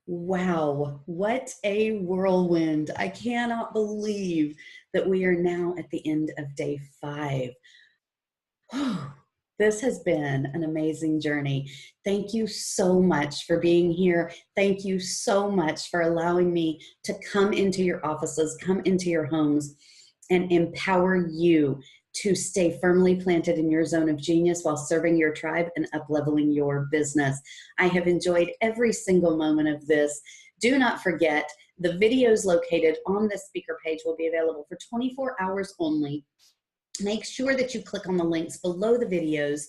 Wow, what a whirlwind. I cannot believe that we are now at the end of day 5. This has been an amazing journey. Thank you so much for being here. Thank you so much for allowing me to come into your offices, come into your homes, and empower you to stay firmly planted in your zone of genius while serving your tribe and up-leveling your business. I have enjoyed every single moment of this. Do not forget, the videos located on this speaker page will be available for 24 hours only. Make sure that you click on the links below the videos,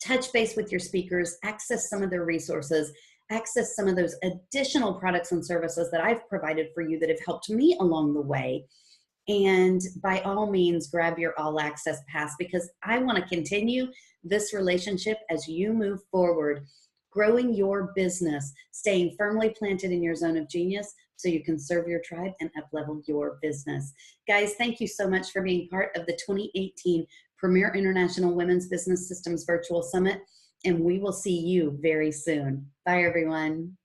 touch base with your speakers, access some of their resources, access some of those additional products and services that I've provided for you that have helped me along the way. And by all means, grab your all access pass, because I want to continue this relationship as you move forward, growing your business, staying firmly planted in your zone of genius so you can serve your tribe and up-level your business. Guys, thank you so much for being part of the 2018 Premier International Women's Business Systems Virtual Summit, and we will see you very soon. Bye, everyone.